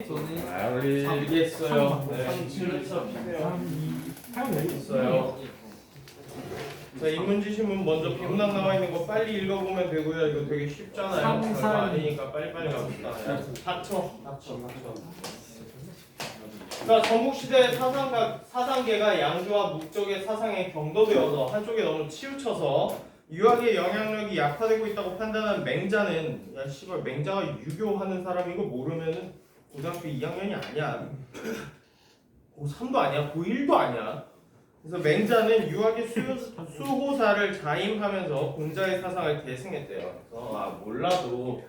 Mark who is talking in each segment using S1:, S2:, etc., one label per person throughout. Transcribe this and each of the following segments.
S1: 우리 알겠어요. 네, 실력서 피세요. 있어요. 자, 인문지시문 먼저 비문학 나와 있는 거 빨리 읽어보면 되고요. 이거 되게 쉽잖아요. 별거 아니니까 빨리빨리 갑시다. 닥쳐. 자, 전국시대의 사상계가 양조와 목적의 사상에 경도되어서 한쪽에 너무 치우쳐서 유학의 영향력이 약화되고 있다고 판단한 맹자는 야 씨발 맹자가 유교하는 사람인 거 모르면은 고등학교 2학년이 아니야. 고3도 아니야. 고1도 아니야. 그래서 맹자는 유학의 수호사를 자임하면서 공자의 사상을 계승했대요. 그래서 몰라도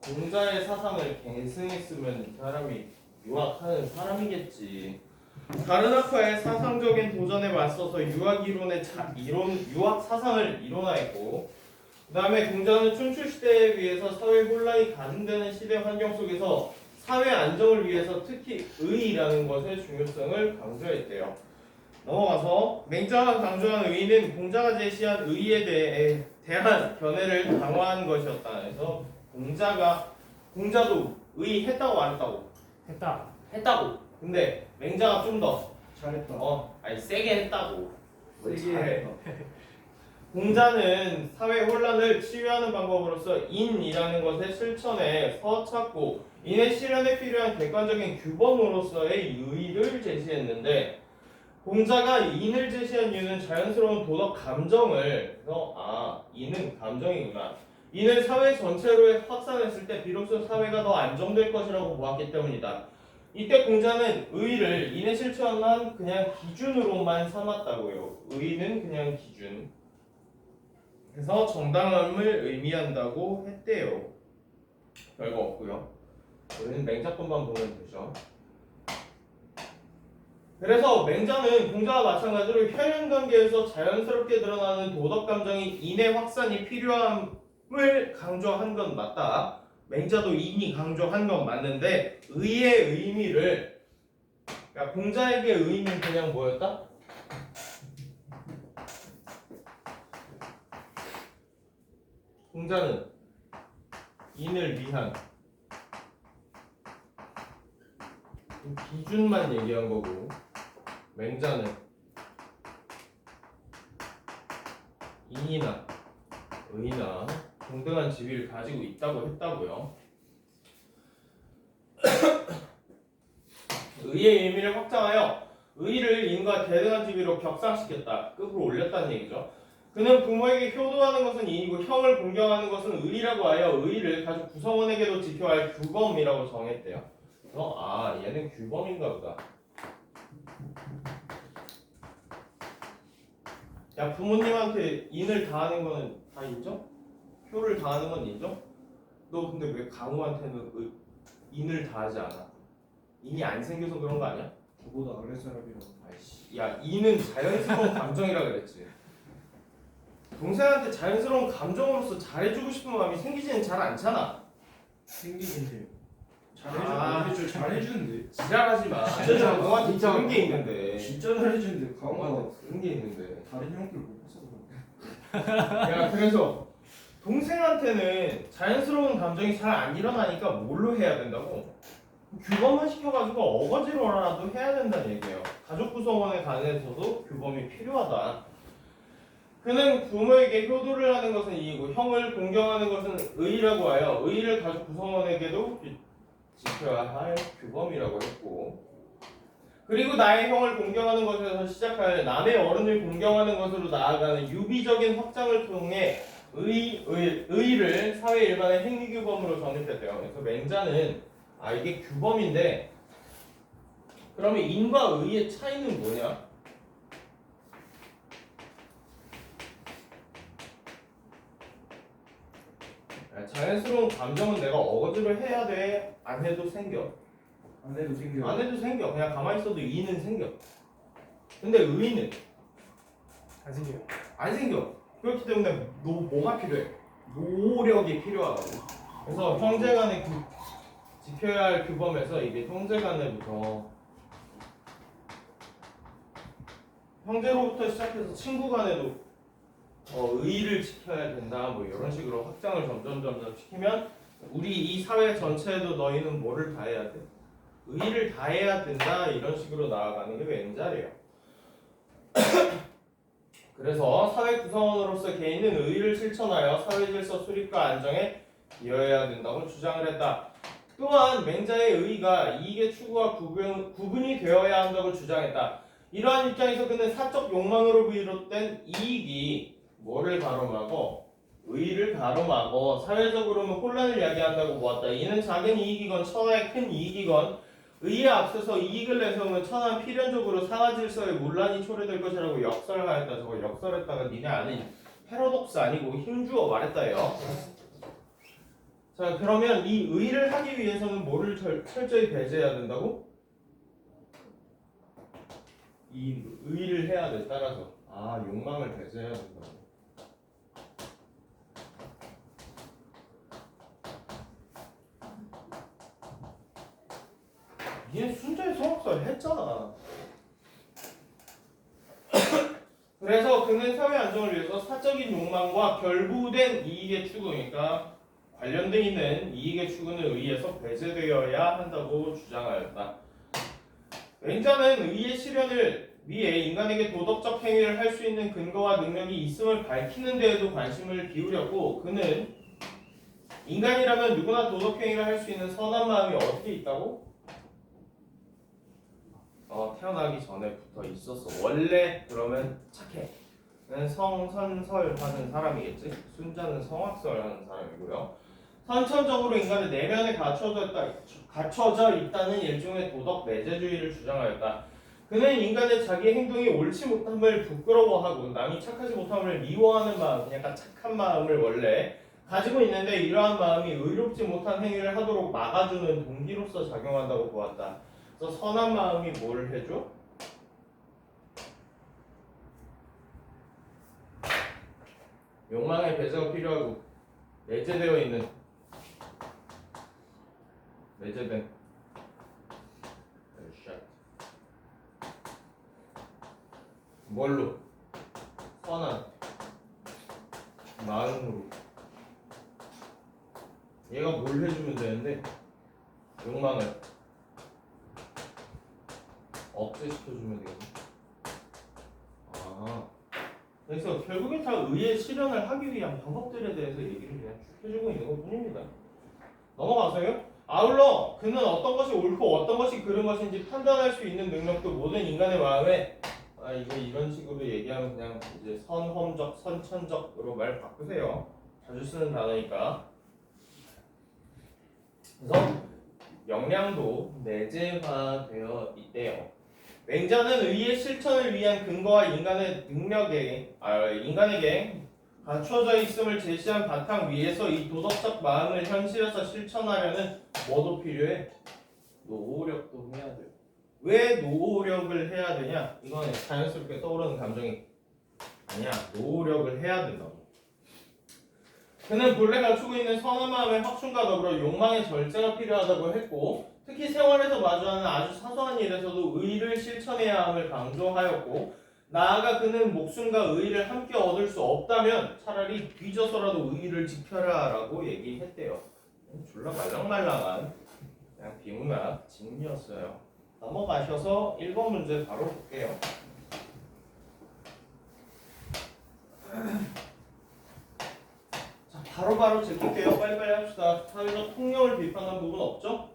S1: 공자의 사상을 계승했으면 이 사람이 유학하는 사람이겠지. 가르나카의 사상적인 도전에 맞서서 유학 유학 사상을 이론화했고, 그 다음에 공자는 춘추 시대에 비해서 사회 혼란이 가중되는 시대 환경 속에서 사회 안정을 위해서 특히 의의라는 것의 중요성을 강조했대요. 넘어가서 맹자가 강조한 의의는 공자가 제시한 의의에 대한 견해를 강화한 것이었다. 그래서 공자도 의의했다고 안 했다고? 했다고. 근데 맹자가 좀 더
S2: 잘했다.
S1: 세게 했다고.
S2: 세게
S1: 잘해. 공자는 사회 혼란을 치유하는 방법으로서 인이라는 것의 실천에 서찾고 인의 실현에 필요한 객관적인 규범으로서의 의의를 제시했는데, 공자가 인을 제시한 이유는 자연스러운 도덕 감정을 인은 감정이구나. 인을 사회 전체로 확산했을 때 비로소 사회가 더 안정될 것이라고 보았기 때문이다. 이때 공자는 의의를 인에 실천한 그냥 기준으로만 삼았다고요. 의의는 그냥 기준. 그래서 정당함을 의미한다고 했대요. 별거 없고요. 우리는 맹자권만 보면 되죠. 그래서 맹자는 공자와 마찬가지로 혈연관계에서 자연스럽게 드러나는 도덕감정인 인의 확산이 필요함을 강조한 건 맞다. 맹자도 인이 강조한 건 맞는데, 의의 의미를, 그러니까 공자에게 의는 그냥 뭐였다? 공자는 인을 위한 기준만 얘기한 거고, 맹자는 인이나 의나 동등한 지위를 가지고 있다고 했다고요. 의의 의미를 확장하여 의를 인과 대등한 지위로 격상시켰다. 급으로 올렸다는 얘기죠. 그는 부모에게 효도하는 것은 인이고 형을 공경하는 것은 의라고 하여 의를 가족 구성원에게도 지켜야 할 규범이라고 정했대요. 그래서 얘는 규범인가 보다. 야, 부모님한테 인을 다하는 거는 다 인정? 효를 다하는 건 인정? 너 근데 왜 강우한테는 인을 다하지 않아? 인이 안 생겨서 그런 거 아니야?
S2: 저보다 아랫사람이라고.
S1: 아이씨, 야, 인은 자연스러운 감정이라 그랬지. 동생한테 자연스러운 감정으로서 잘해주고 싶은 마음이 생기지는 잘 않잖아.
S2: 생기긴데. 잘해주는데.
S1: 지랄하지 마.
S2: 진짜
S1: 강우한테
S2: 진짜
S1: 그런 게 있는데.
S2: 진짜 잘해주는데 강화가
S1: 강우한테 그런 게 있는데.
S2: 다른 형들 못 봤어.
S1: 야, 그래서 동생한테는 자연스러운 감정이 잘 안 일어나니까 뭘로 해야 된다고? 규범화 시켜가지고 어거지로라도 해야 된다는 얘기예요. 가족 구성원에 관해서도 규범이 필요하다. 그는 부모에게 효도를 하는 것은 이이고 형을 공경하는 것은 의라고 하여 의를 가족 구성원에게도 지켜야 할 규범이라고 했고, 그리고 나의 형을 공경하는 것에서 시작하여 남의 어른을 공경하는 것으로 나아가는 유비적인 확장을 통해 의를 사회 일반의 행위규범으로 정립했대요. 그래서 맹자는 이게 규범인데, 그러면 인과 의의 차이는 뭐냐? 자연스러운 감정은 내가 어거지로 해야 돼? 안 해도 생겨?
S2: 안 해도 생겨.
S1: 안 해도 생겨. 그냥 가만히 있어도 이는 생겨. 근데 의는
S3: 안 생겨요.
S1: 안 생겨. 그렇기 때문에 뭐가 필요해? 노력이 필요하다고. 그래서 형제간의 지켜야 할 규범에서 이게 형제간에부터 형제로부터 시작해서 친구 간에도 의의를 지켜야 된다. 뭐 이런 식으로 확장을 점점 시키면 우리 이 사회 전체에도 너희는 뭐를 다 해야 돼? 의의를 다해야 된다 이런 식으로 나아가는 게 맹자래요. 그래서 사회 구성원으로서 개인은 의의를 실천하여 사회 질서 수립과 안정에 기여해야 된다고 주장을 했다. 또한 맹자의 의의가 이익의 추구와 구분이 되어야 한다고 주장했다. 이러한 입장에서 그는 사적 욕망으로 비롯된 이익이 뭐를 가로막어? 의의를 가로막어 사회적으로는 혼란을 야기한다고 보았다. 이는 작은 이익이건 천하의 큰 이익이건 의의에 앞서서 이익을 내세우면 천하는 필연적으로 상하 질서에 문란이 초래될 것이라고 역설하였다. 저거 역설했다가 니네 아는 패러독스 아니고 힘주어 말했다예요. 자, 그러면 이 의의를 하기 위해서는 뭐를 철저히 배제해야 된다고? 이 의의를 해야 돼. 따라서 욕망을 배제해야 된다고. 얘 순자의 성악설 했잖아. 그래서 그는 사회 안정을 위해서 사적인 욕망과 결부된 이익의 추구, 그러니까 관련돼 있는 이익의 추구는 의의에서 배제되어야 한다고 주장하였다. 맹자는 의의의 실현을 위해 인간에게 도덕적 행위를 할 수 있는 근거와 능력이 있음을 밝히는 데에도 관심을 기울였고, 그는 인간이라면 누구나 도덕 행위를 할 수 있는 선한 마음이 어떻게 있다고? 태어나기 전에부터 있었어. 원래 그러면 착해. 성선설 하는 사람이겠지. 순자는 성악설 하는 사람이고요. 선천적으로 인간의 내면에 갖춰져 있다는 일종의 도덕 내재주의를 주장하였다. 그는 인간의 자기 행동이 옳지 못함을 부끄러워하고 남이 착하지 못함을 미워하는 마음, 약간 착한 마음을 원래 가지고 있는데 이러한 마음이 의롭지 못한 행위를 하도록 막아주는 동기로서 작용한다고 보았다. 그래서 선한 마음이 뭘 해줘? 욕망의 배제가 필요하고 내재되어 있는 내재된 뭘로? 선한 마음으로 얘가 뭘 해주면 되는데 욕망을 억제시켜주면 되겠네. 그래서 결국에 다 의의 실현을 하기 위한 방법들에 대해서 얘기를 그냥 쭉 해주고 있는 것 뿐입니다. 넘어가세요. 아울러 그는 어떤 것이 옳고 어떤 것이 그른 것인지 판단할 수 있는 능력도 모든 인간의 마음에 이거 이런 식으로 얘기하면 그냥 이제 선험적, 선천적으로 말 바꾸세요. 자주 쓰는 단어니까. 그래서 역량도 내재화되어 있대요. 맹자는 의의 실천을 위한 근거와 인간의 인간에게 갖춰져 있음을 제시한 바탕 위에서 이 도덕적 마음을 현실에서 실천하려는 뭐도 필요해? 노력도 해야 돼요. 왜 노력을 해야 되냐? 이건 자연스럽게 떠오르는 감정이 아니야. 노력을 해야 된다고. 그는 본래 갖추고 있는 선한 마음의 확충과 더불어 욕망의 절제가 필요하다고 했고, 특히 생활에서 마주하는 아주 사소한 일에서도 의의를 실천해야 함을 강조하였고, 나아가 그는 목숨과 의의를 함께 얻을 수 없다면 차라리 뒤져서라도 의의를 지켜라 라고 얘기했대요. 졸라 말랑말랑한 그냥 비문학 진리였어요. 넘어가셔서 1번 문제 바로 볼게요. 자, 바로바로 제낄게요. 빨리빨리 합시다. 사회적 통념을 비판한 부분 없죠?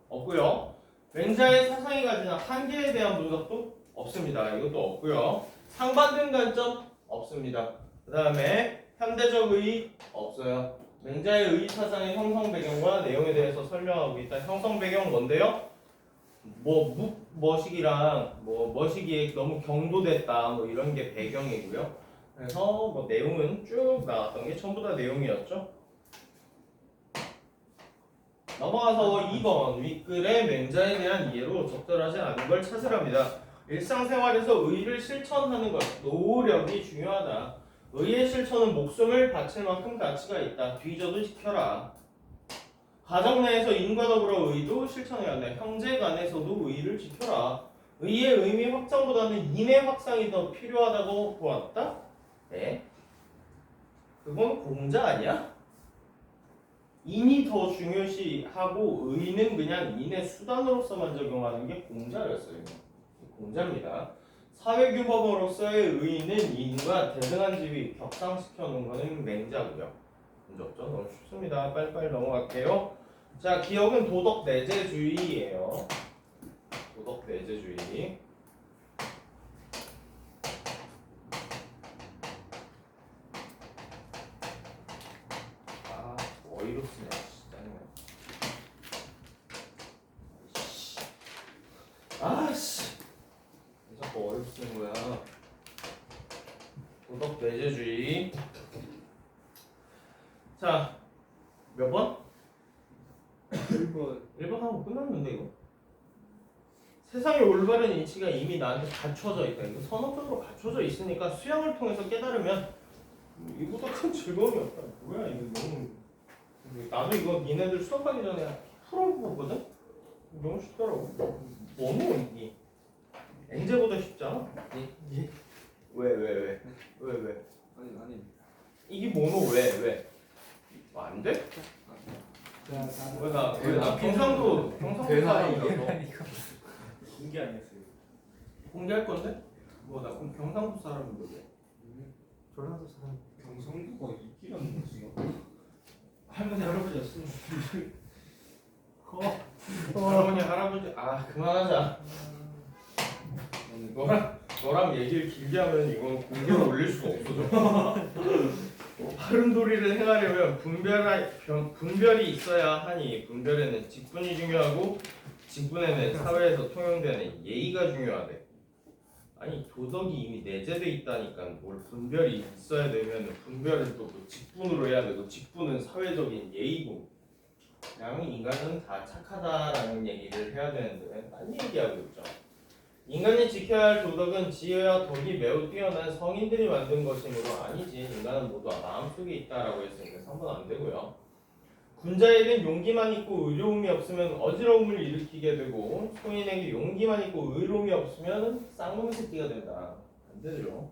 S1: 없고요. 맹자의 사상이 가진 한계에 대한 분석도 없습니다. 이것도 없고요. 상반된 관점 없습니다. 그 다음에 현대적 의의 없어요. 맹자의 의의 사상의 형성 배경과 내용에 대해서 설명하고 있다. 형성 배경 뭔데요? 머시기랑 머시기에 너무 경도됐다 이런 게 배경이고요. 그래서 내용은 쭉 나왔던 게 전부 다 내용이었죠. 넘어가서 2번 윗글의 맹자에 대한 이해로 적절하지 않은 걸 찾으랍니다. 일상생활에서 의의를 실천하는 것, 노력이 중요하다. 의의 실천은 목숨을 바칠 만큼 가치가 있다. 뒤져도 지켜라. 가정 내에서 인과 더불어 의의도 실천해야 한다. 형제 간에서도 의의를 지켜라. 의의 의미 확장보다는 인의 확산이 더 필요하다고 보았다? 네. 그건 공자 아니야? 인이 더 중요시하고 의는 그냥 인의 수단으로서만 적용하는 게 공자였어요. 공자입니다. 사회규범으로서의 의는 인과 대등한 지위 격상시켜 놓은 거는 맹자고요. 문제 없죠? 너무 쉽습니다. 빨리빨리 넘어갈게요. 자, 기억은 도덕 내재주의예요. 도덕 내재주의. 아, 어이로 쓰냐, 진짜. 아씨, 왜 자꾸 어이로 쓰는 거야? 도덕 내재주의. 자, 몇 번?
S2: 1번
S1: 1번 하고 끝났는데 이거. 세상의 올바른 인치가 이미 나한테 갖춰져 있다. 이거 선언적으로 갖춰져 있으니까 수양을 통해서 깨달으면 이보다 큰 즐거움이 없다. 뭐야 이거 너무. 나도 이거 니네들 수업하기 전에 풀어보거든? 너무 쉽더라고. 너무 이게 엔제보다 쉽잖아. 왜?
S2: 아니
S1: 이게 뭐노 왜? 안 돼? 왜나 경상도 사람이라서
S2: 공개 아니었어요.
S1: 공개할 건데? 뭐 나 그럼 경상도 사람인데 왜?
S3: 전라도 사람.
S2: 경상도가 이기라는 거지요. 할머니 할아버지였어.
S1: 할머니 할아버지 그만하자. 너랑 얘기를 길게 하면 이건 공개로 올릴 수가 없어져. 바른도리를 행하려면 분별이 있어야 하니 분별에는 직분이 중요하고 직분에는 사회에서 통용되는 예의가 중요하대. 아니 도덕이 이미 내재돼 있다니까 뭘 분별이 있어야 되면 분별을 또 직분으로 해야 되고 직분은 사회적인 예의고 그냥 인간은 다 착하다라는 얘기를 해야 되는데 딴 얘기하고 있죠. 인간이 지켜야 할 도덕은 지혜와 덕이 매우 뛰어난 성인들이 만든 것이므로 아니지 인간은 모두 마음속에 있다라고 했으니까 3번 안 되고요. 군자에겐 용기만 있고 의로움이 없으면 어지러움을 일으키게 되고 소인에게 용기만 있고 의로움이 없으면 쌍놈 새끼가 된다. 안 되죠.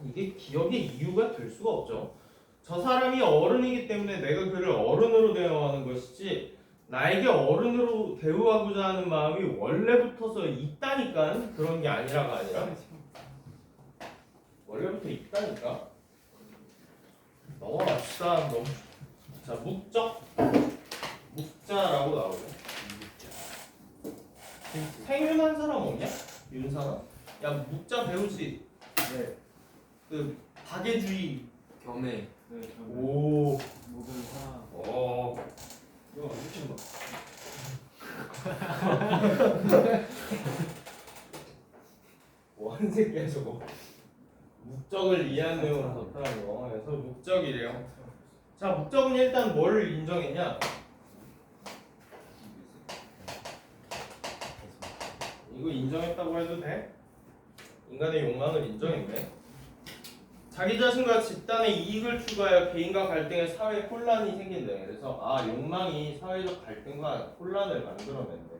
S1: 이게 기억의 이유가 될 수가 없죠. 저 사람이 어른이기 때문에 내가 그를 어른으로 대우하는 것이지 나에게 어른으로 대우하고자 하는 마음이 원래부터서 있다니까 그런 게 아니라가 아니라 원래부터 있다니까. 넘어갑시다. 자, 묵자라고 나오죠. 생윤한 사람 없냐? 윤사람? 야, 묵자 배우지?
S2: 네.
S1: 그 박애주의.
S4: 겸해.
S2: 네.
S1: 오.
S4: 모든 사람.
S2: 이거 미친 거.
S1: 뭐 하는 새끼야 저거. 묵적을 이해한 내용을 덧하는 거. 그래서 묵적이래요. 자, 묵적은 일단 뭘 인정했냐? 이거 인정했다고 해도 돼? 인간의 욕망을 인정했네. 자기 자신과 집단의 이익을 추구하여 개인과 갈등의 사회 혼란이 생긴대. 그래서 욕망이 사회적 갈등과 혼란을 만들어낸대.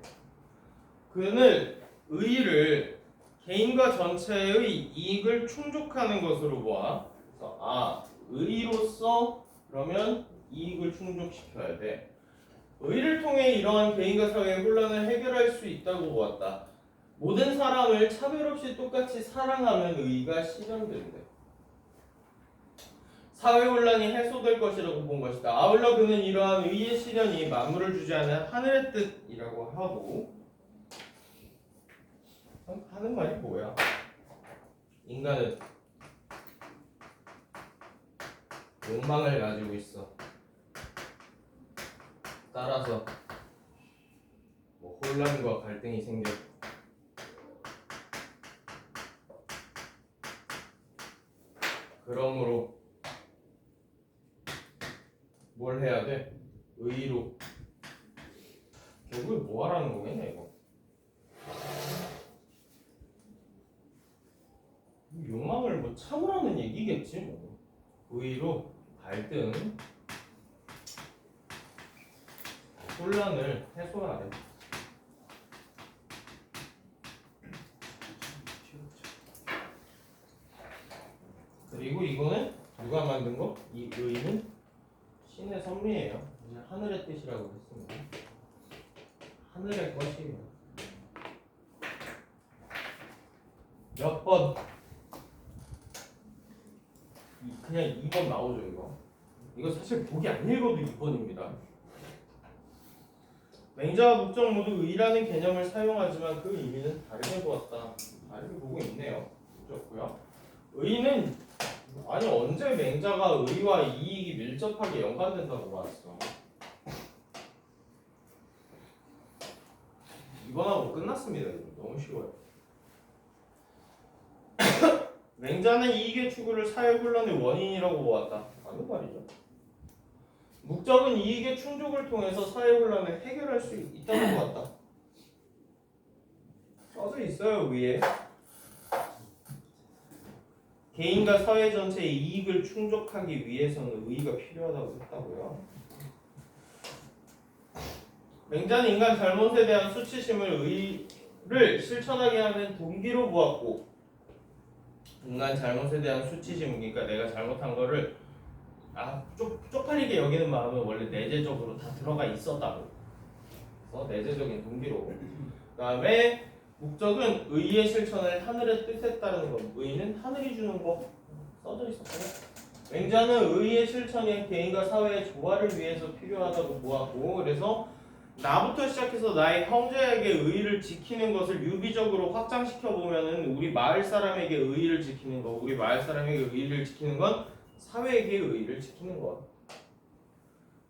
S1: 그는 의의를 개인과 전체의 이익을 충족하는 것으로 보아. 그래서 의의로서 그러면 이익을 충족시켜야 돼. 의의를 통해 이러한 개인과 사회의 혼란을 해결할 수 있다고 보았다. 모든 사람을 차별 없이 똑같이 사랑하면 의의가 실현된대. 사회 혼란이 해소될 것이라고 본 것이다. 아울러 그는 이러한 의의 실현이 만물을 주재하는 하늘의 뜻이라고 하고 하는 말이 뭐야? 인간은 욕망을 가지고 있어. 따라서 혼란과 갈등이 생겨. 그러므로 뭘 해야 돼? 의의로. 결국에 뭐 하라는 거겠냐 이거. 욕망을 참으라는 얘기겠지 뭐. 의의로 갈등, 혼란을 해소하래. 그리고 이거는 누가 만든 거? 이 의의는 신의 섭리예요. 이제 하늘의 뜻이라고 했습니다. 하늘의 것이에요. 몇 번? 그냥 2번 나오죠 이거. 이거 사실 보기 안 읽어도 2번입니다. 맹자와 목적 모두 의라는 개념을 사용하지만 그 의미는 다르게 보았다. 다르게 보고 있네요. 그렇고요. 의는 아니 언제 맹자가 의와 이익이 밀접하게 연관된다고 봤어. 이번하고 끝났습니다. 이거 너무 쉬워요. 맹자는 이익의 추구를 사회혼란의 원인이라고 보았다. 맞는 말이죠. 목적은 이익의 충족을 통해서 사회혼란을 해결할 수 있다고 보았다. 써져 있어요 위에. 개인과 사회 전체의 이익을 충족하기 위해서는 의의가 필요하다고 했다고요. 맹자는 인간 잘못에 대한 수치심을 의의를 실천하게 하는 동기로 보았고, 인간 잘못에 대한 수치심, 그러니까 내가 잘못한 거를 쪽팔리게 여기는 마음은 원래 내재적으로 다 들어가 있었다고. 그래서 내재적인 동기로. 그 다음에 목적은 의의 실천을 하늘의 뜻에 따르는 것. 의는 하늘이 주는 거 써져 있었고요. 맹자는 의의 실천이 개인과 사회의 조화를 위해서 필요하다고 보았고, 그래서 나부터 시작해서 나의 형제에게 의의를 지키는 것을 유기적으로 확장시켜 보면은 우리 마을 사람에게 의의를 지키는 거, 우리 마을 사람에게 의의를 지키는 건 사회에게 의의를 지키는 것.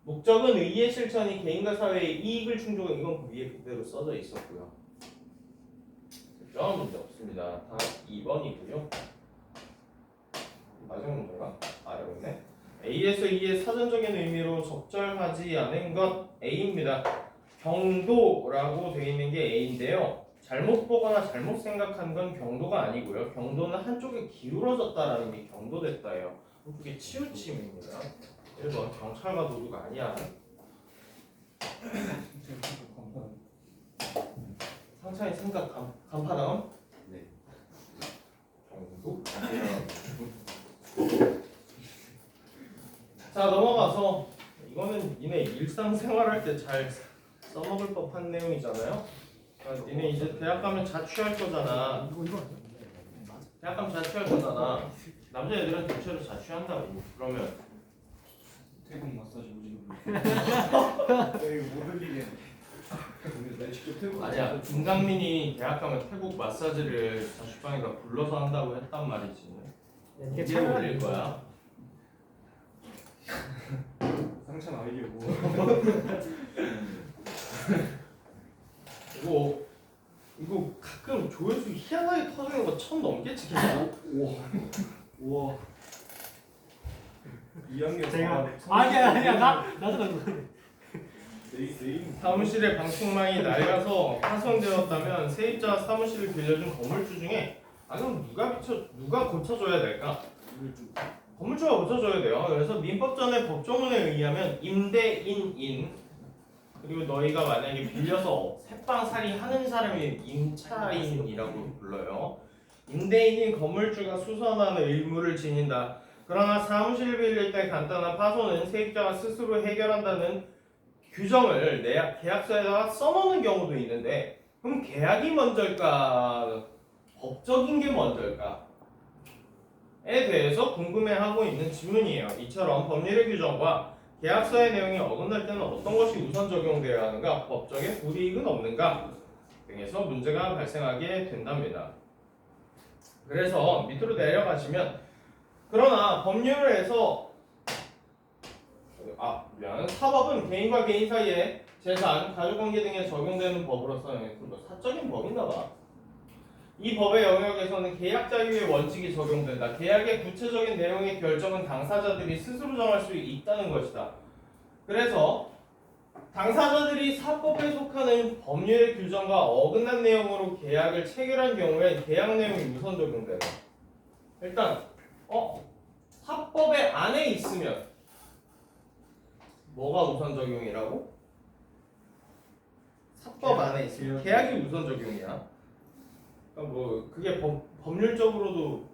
S1: 목적은 의의 실천이 개인과 사회의 이익을 충족하는, 이건 그 위에 그대로 써져 있었고요. 문제 없습니다. 다 2번이고요. 마지막 문제가 여기 있네. A에서 E의 사전적인 의미로 적절하지 않은 것 A입니다. 경도라고 되어 있는 게 A인데요. 잘못 보거나 잘못 생각한 건 경도가 아니고요. 경도는 한쪽에 기울어졌다라는 게 경도됐다예요. 한쪽에 치우침입니다. 1번 경찰과 도둑 아니야. 상차의 생각 간파다운?
S4: 네.
S1: 경도? 자 넘어가서 이거는 니네 일상생활할 때 잘 써먹을 법한 내용이잖아요. 니네 이제 대학 가면 자취할 거잖아. 대학 가면 자취할 거잖아. 남자애들은 대체로 자취한다고. 그러면
S2: 태국 마사지 오지게 에이 못 흘리게. 내가 직접 태국
S1: 아니야. 김강민이 대학 가면 태국 마사지를 자취방에다 불러서 한다고 했단 말이지. 이게 올릴 거야.
S2: 상찬 아이디어 뭐?
S1: 이거 가끔 조회수 희한하게 터지는 거 1000 넘게 찍혔어.
S2: 우와. 2학년
S3: 제가 아니야 나도
S1: 사무실의 방충망이 낡아서 파손되었다면 세입자가 사무실을 빌려준 건물주 중에 그럼 누가 고쳐줘야 될까? 건물주가 고쳐줘야 돼요. 그래서 민법전의 법조문에 의하면 임대인인, 그리고 너희가 만약에 빌려서 새빵살이 하는 사람이 임차인이라고 불러요. 임대인인 건물주가 수선하는 의무를 지닌다. 그러나 사무실을 빌릴 때 간단한 파손은 세입자가 스스로 해결한다는 규정을 계약서에다가 써놓는 경우도 있는데, 그럼 계약이 먼저일까? 법적인 게 먼저일까? 에 대해서 궁금해하고 있는 질문이에요. 이처럼 법률의 규정과 계약서의 내용이 어긋날 때는 어떤 것이 우선 적용되어야 하는가? 법적인 불이익은 없는가? 등에서 문제가 발생하게 된답니다. 그래서 밑으로 내려가시면, 그러나 법률에서 사법은 개인과 개인 사이에 재산, 가족관계 등에 적용되는 법으로서 사적인 법인가 봐. 이 법의 영역에서는 계약 자유의 원칙이 적용된다. 계약의 구체적인 내용의 결정은 당사자들이 스스로 정할 수 있다는 것이다. 그래서 당사자들이 사법에 속하는 법률의 규정과 어긋난 내용으로 계약을 체결한 경우에 계약 내용이 우선 적용된다. 일단 사법의 안에 있으면 뭐가 우선 적용이라고? 사법 안에 있으면 계약이 우선 적용이야. 그러니까 그게 법률적으로도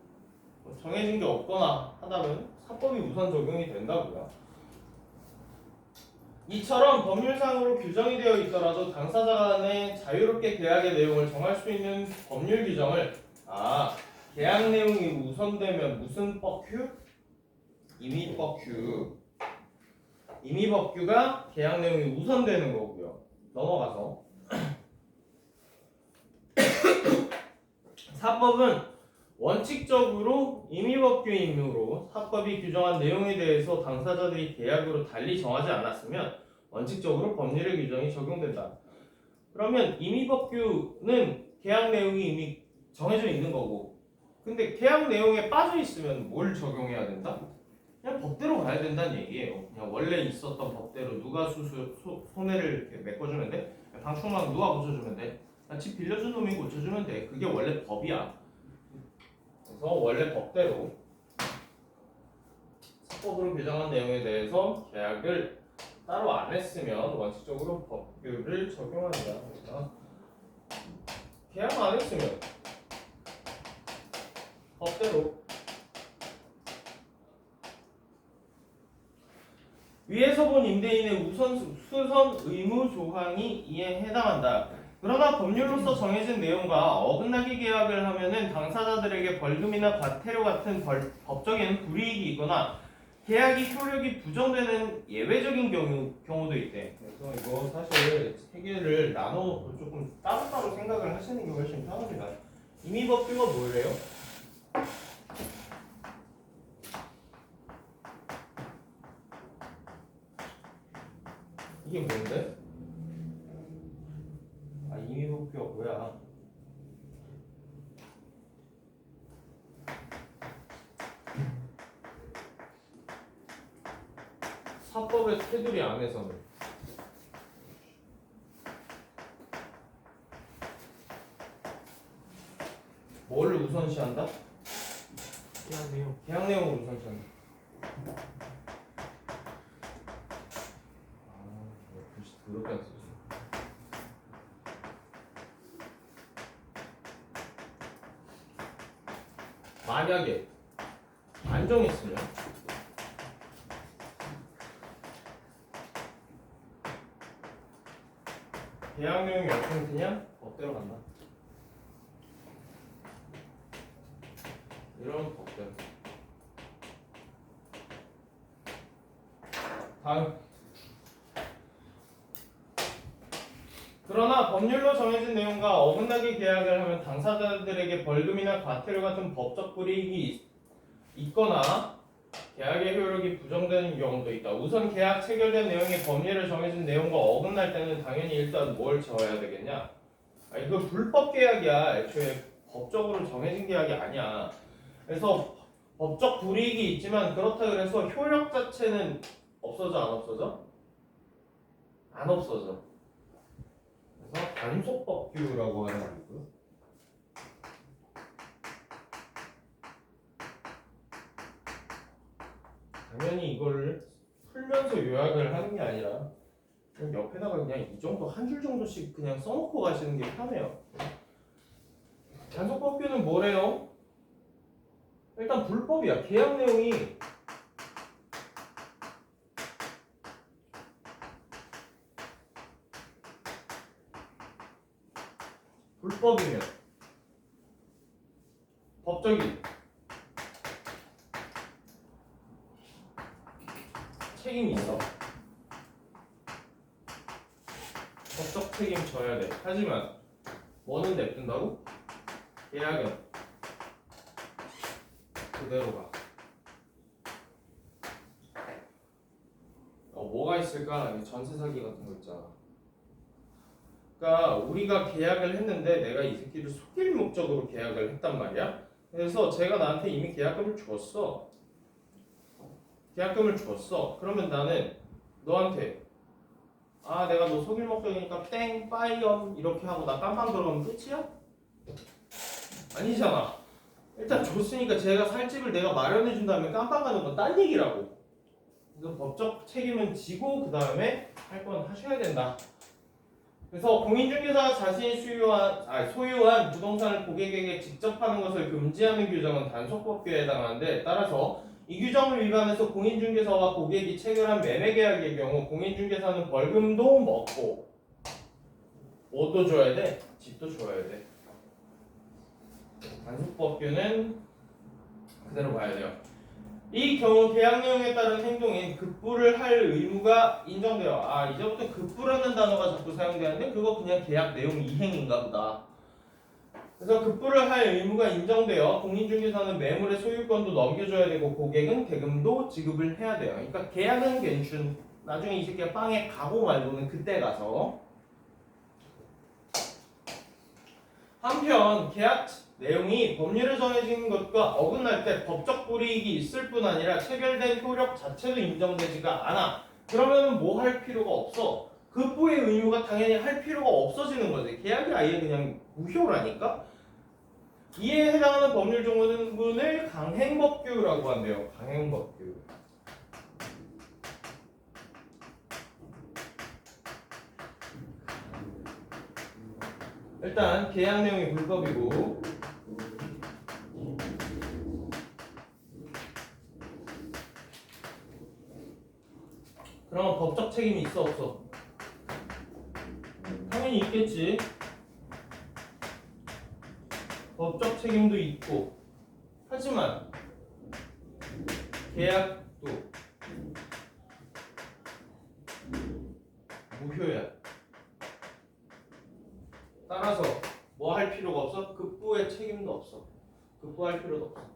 S1: 정해진 게 없거나 하다면 사법이 우선 적용이 된다고요. 이처럼 법률상으로 규정이 되어 있더라도 당사자 간에 자유롭게 계약의 내용을 정할 수 있는 법률 규정을 계약 내용이 우선되면 무슨 법규? 임의법규. 임의법규가 계약 내용이 우선되는 거고요. 넘어가서 사법은 원칙적으로 임의법규이므로 사법이 규정한 내용에 대해서 당사자들이 계약으로 달리 정하지 않았으면 원칙적으로 법률의 규정이 적용된다. 그러면 임의법규는 계약 내용이 이미 정해져 있는 거고, 근데 계약 내용에 빠져 있으면 뭘 적용해야 된다? 그냥 법대로 가야 된다는 얘기예요. 그냥 원래 있었던 법대로 누가 소매를 이렇게 메꿔주면 돼? 방충망 누가 고쳐주면 돼? 집 빌려준 놈이 고쳐주면 돼. 그게 원래 법이야. 그래서 원래 법대로 사법으로 규정한 내용에 대해서 계약을 따로 안 했으면 원칙적으로 법규를 적용한다. 그러니까 계약 안 했으면 법대로 위에서 본 임대인의 수선 의무 조항이 이에 해당한다. 그러나 법률로서 정해진 내용과 어긋나게 계약을 하면은 당사자들에게 벌금이나 과태료 같은 법적인 불이익이 있거나 계약이 효력이 부정되는 예외적인 경우도 있대. 그래서 이거 사실 세 개를 나눠 조금 따로따로 생각을 하시는 게 훨씬 편합니다. 임의법규가 뭐래요? 이게 뭔데? 임의법규가 뭐야? 사법의 테두리 안에서는 뭐를 우선시한다?
S3: 계약 내용.
S1: 계약 내용을 우선시한다. 글씨 더럽게 안 쓰지. 만약에 안 정했으면 계약 내용이 어떻게 되냐? 법대로 간다. 이런 법대로. 다음. 그러나 법률로 정해진 내용과 어긋나게 계약을 하면 당사자들에게 벌금이나 과태료 같은 법적 불이익이 있거나 계약의 효력이 부정되는 경우도 있다. 우선 계약 체결된 내용이 법률에 정해진 내용과 어긋날 때는 당연히 일단 뭘 적어야 되겠냐? 이거 불법 계약이야. 애초에 법적으로 정해진 계약이 아니야. 그래서 법적 불이익이 있지만 그렇다 그래서 효력 자체는 없어져 안 없어져? 안 없어져. 그래서 단속법규라고 하는 거고요. 당연히 이걸 풀면서 요약을 하는 게 아니라 그냥 옆에다가 그냥 이 정도 한 줄 정도씩 그냥 써놓고 가시는 게 편해요. 단속법규는 뭐래요? 일단 불법이야. 계약 내용이 불법이면 법적인 책임이 있어. 법적 책임 져야 돼. 하지만 뭐는 냅둔다고? 계약은 그대로 가. 뭐가 있을까? 전세 사기 같은 거 있잖아. 그러니까 우리가 계약을 했는데 내가 이 새끼를 속일 목적으로 계약을 했단 말이야. 그래서 제가 나한테 이미 계약금을 줬어. 계약금을 줬어. 그러면 나는 너한테 내가 너 속일 목적이니까 땡 빠이엄 이렇게 하고 나 깜빵 들어가면 끝이야? 아니잖아. 일단 줬으니까 제가 살 집을 내가 마련해 준 다음에 깜빵 가는 건 딴 얘기라고. 그래서 법적 책임은 지고 그 다음에 할 건 하셔야 된다. 그래서 공인중개사가 자신이 소유한 부동산을 고객에게 직접 파는 것을 금지하는 규정은 단속법규에 해당하는데 따라서 이 규정을 위반해서 공인중개사와 고객이 체결한 매매계약의 경우 공인중개사는 벌금도 먹고 뭐도 줘야 돼? 집도 줘야 돼. 단속법규는 그대로 봐야 돼요. 이 경우 계약 내용에 따른 행동인 급부를 할 의무가 인정돼요. 이제부터 급부라는 단어가 자꾸 사용되는데 그거 그냥 계약 내용 이행인가 보다. 그래서 급부를 할 의무가 인정되어 공인중개사는 매물의 소유권도 넘겨줘야 되고 고객은 대금도 지급을 해야 돼요. 그러니까 계약은 괜춘. 나중에 이 새끼가 빵에 가고 말고는 그때 가서. 한편 계약 내용이 법률에 정해진 것과 어긋날 때 법적 불이익이 있을 뿐 아니라 체결된 효력 자체도 인정되지가 않아. 그러면 뭐 할 필요가 없어. 급부의 의무가 당연히 할 필요가 없어지는 거지. 계약이 아예 그냥 무효라니까. 이에 해당하는 법률 조문을 강행법규라고 한대요. 강행법규. 일단 계약 내용이 불법이고 그러면 법적 책임이 있어 없어? 당연히 있겠지. 법적 책임도 있고 하지만 계약도 무효야. 따라서 뭐 할 필요가 없어? 급부의 책임도 없어. 급부할 필요도 없어.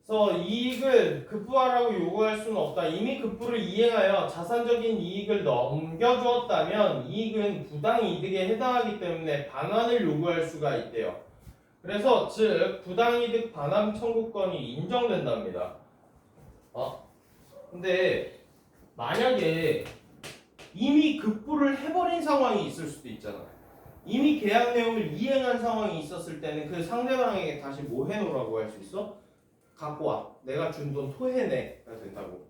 S1: 그래서 이익을 급부하라고 요구할 수는 없다. 이미 급부를 이행하여 자산적인 이익을 넘겨주었다면 이익은 부당이득에 해당하기 때문에 반환을 요구할 수가 있대요. 그래서 즉 부당이득 반환 청구권이 인정된답니다. 근데 만약에 이미 급부를 해버린 상황이 있을 수도 있잖아. 이미 계약 내용을 이행한 상황이 있었을 때는 그 상대방에게 다시 뭐 해놓으라고 할 수 있어? 갖고 와. 내가 준 돈 토해내가 된다고.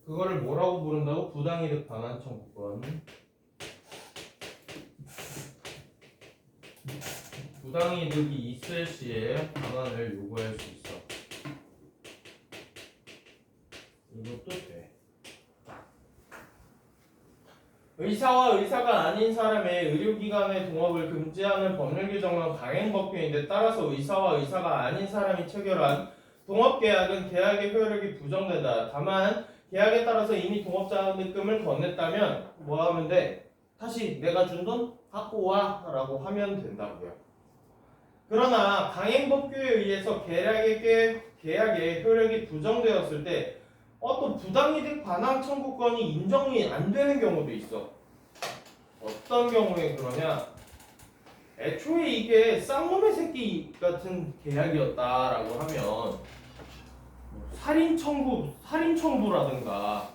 S1: 그거를 뭐라고 부른다고? 부당이득 반환 청구권. 부당이득이 있을 시에 반환을 요구할 수 있어. 이것도 돼. 의사와 의사가 아닌 사람의 의료기관의 동업을 금지하는 법률 규정은 강행법규인데 따라서 의사와 의사가 아닌 사람이 체결한 동업계약은 계약의 효력이 부정된다. 다만 계약에 따라서 이미 동업자금을 건넸다면 뭐 하면 돼? 다시 내가 준 돈 갖고 와 라고 하면 된다고요. 그러나 강행법규에 의해서 계약의 효력이 부정되었을 때 또 부당이득 반환 청구권이 인정이 안 되는 경우도 있어. 어떤 경우에 그러냐? 애초에 이게 쌍놈의 새끼 같은 계약이었다라고 하면 살인 청부라든가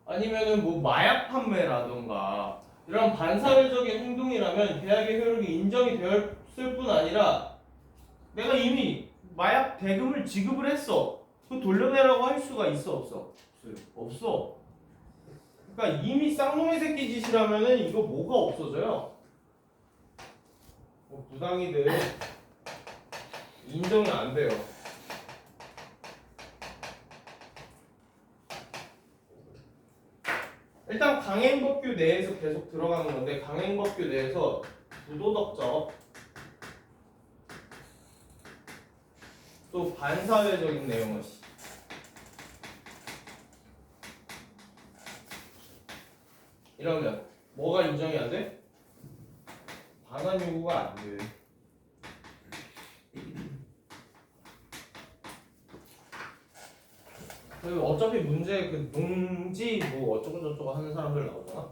S1: 아니면은 뭐 마약 판매라든가 이런 반사회적인 행동이라면 계약의 효력이 인정이 되었을 뿐 아니라 내가 이미 마약 대금을 지급을 했어. 그 돌려내라고 할 수가 있어 없어? 없어. 그러니까 이미 쌍놈의 새끼 짓이라면은 이거 뭐가 없어져요? 부당이득 인정이 안 돼요. 일단 강행법규 내에서 계속 들어가는 건데 강행법규 내에서 부도덕적 또 반사회적인 내용을 이러면 뭐가 인정이 안 돼? 반환 요구가 안 돼. 어차피 문제 그 농지 뭐 어쩌고 저쩌고 하는 사람들 나오잖아.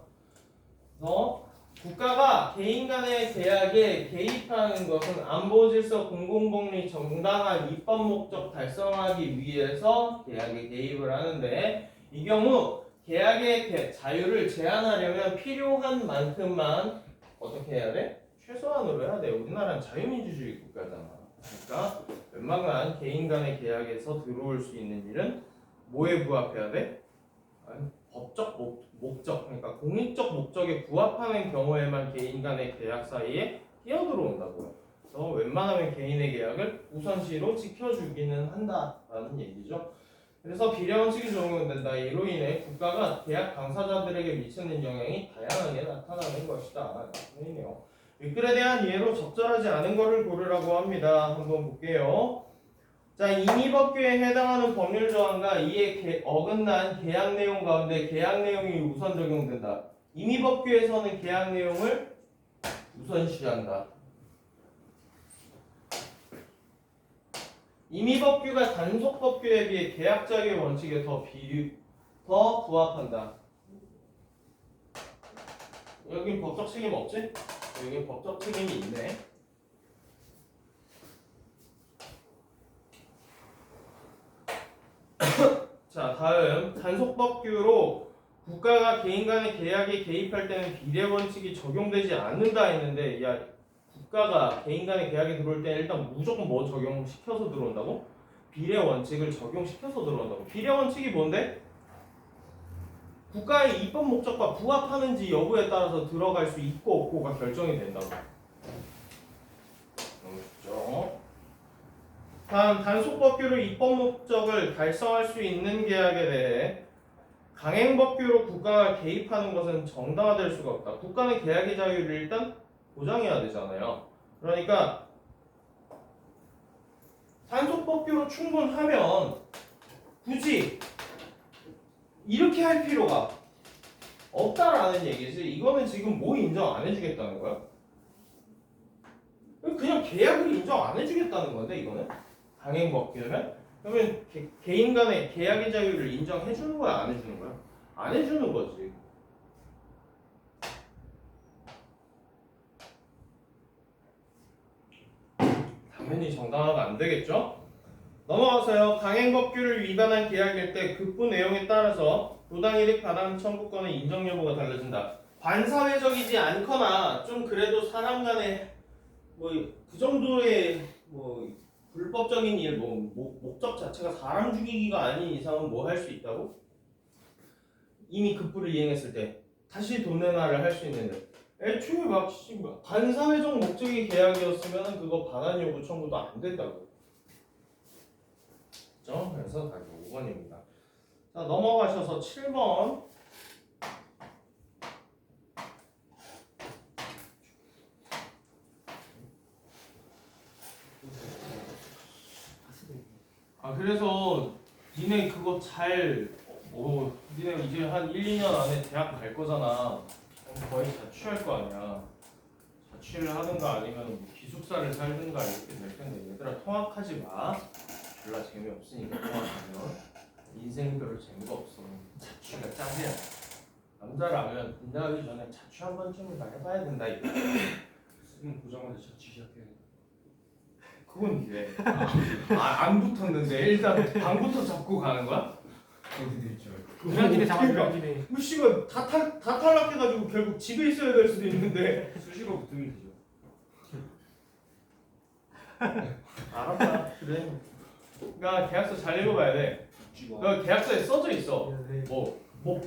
S1: 그래서 국가가 개인 간의 계약에 개입하는 것은 안보 질서 공공복리 정당한 입법 목적 달성하기 위해서 계약에 개입을 하는데 이 경우 계약의 자유를 제한하려면 필요한 만큼만 어떻게 해야 돼? 최소한으로 해야 돼. 우리나라는 자유민주주의 국가잖아. 그러니까 웬만한 개인 간의 계약에서 들어올 수 있는 일은 뭐에 부합해야 돼? 법적 목적, 그러니까 공익적 목적에 부합하는 경우에만 개인 간의 계약 사이에 끼어들어온다고요. 그래서 웬만하면 개인의 계약을 우선시로 지켜주기는 한다라는 얘기죠. 그래서 비례원칙이 적용된다. 이로 인해 국가가 계약 당사자들에게 미치는 영향이 다양하게 나타나는 것이다. 이네요. 윗글에 대한 이해로 적절하지 않은 것을 고르라고 합니다. 한번 볼게요. 자, 임의법규에 해당하는 법률 조항과 이에 어긋난 계약 내용 가운데 계약 내용이 우선 적용된다. 임의법규에서는 계약 내용을 우선시한다. 임의법규가 단속법규에 비해 계약자의 원칙에 더 부합한다. 여긴 법적 책임 없지? 여기 법적 책임이 있네. 자, 다음 단속법규로 국가가 개인 간의 계약에 개입할 때는 비례 원칙이 적용되지 않는다 했는데, 야, 국가가 개인 간의 계약에 들어올 때 일단 무조건 뭐 적용시켜서 들어온다고? 비례 원칙을 적용시켜서 들어온다고. 비례 원칙이 뭔데? 국가의 입법 목적과 부합하는지 여부에 따라서 들어갈 수 있고 없고가 결정이 된다고. 그렇죠. 다음 단속법규로 입법 목적을 달성할 수 있는 계약에 대해 강행법규로 국가가 개입하는 것은 정당화될 수가 없다. 국가는 계약의 자유를 일단 보장해야 되잖아요. 그러니까 단속법규로 충분하면 굳이 이렇게 할 필요가 없다라는 얘기지. 이거는 지금 뭐 인정 안 해주겠다는 거야? 그냥 계약을 인정 안 해주겠다는 건데 이거는 강행법규면 그러면 개인 간의 계약의 자유를 인정해 주는 거야, 안 해주는 거야? 안 해주는 거지. 당연히 정당화가 안 되겠죠? 넘어가서요. 강행법규를 위반한 계약일 때 급부 내용에 따라서 부당이득 반환 청구권의 인정 여부가 달라진다. 반사회적이지 않거나 좀 그래도 사람 간에 뭐 그 정도의 뭐 불법적인 일, 목적 자체가 사람 죽이기가 아닌 이상은 뭐 할 수 있다고? 이미 급부를 이행했을 때 다시 돈 내놔를 할 수 있는데 애초에 막 반사회적 목적의 계약이었으면 그거 반환 요구 청구도 안 된다고. 그렇죠? 그래서 답이 5번입니다. 자, 넘어가셔서 7번. 그래서 니네 그거 니네 이제 한 1, 2년 안에 대학 갈 거잖아. 거의 자취할 거 아니야. 자취를 하든가 아니면 뭐 기숙사를 살든가 이렇게 될 텐데 얘들아 통학하지 마. 별로 재미없으니까 통학하면 인생 별로 재미가 없어. 자취가 짱이야. 남자라면 군대 가기 전에 자취 한 번쯤은 다 해봐야 된다 이거.
S2: 수능 보자마자 자취 시작해.
S1: 그건 이래. 안 붙었는데 일단 방부터 잡고 가는 거야?
S2: 어디 됐죠?
S3: 유난지네 잡아
S1: 그러니까.
S3: 유난지네.
S1: 뭐 씨발 다 탈락해가지고 결국 집에 있어야 될 수도 있는데.
S2: 수시로 붙으면 되죠.
S1: 알았다. 그래. 그러니까 계약서 잘 읽어봐야 돼. 그러니까 계약서에 써져 있어. 뭐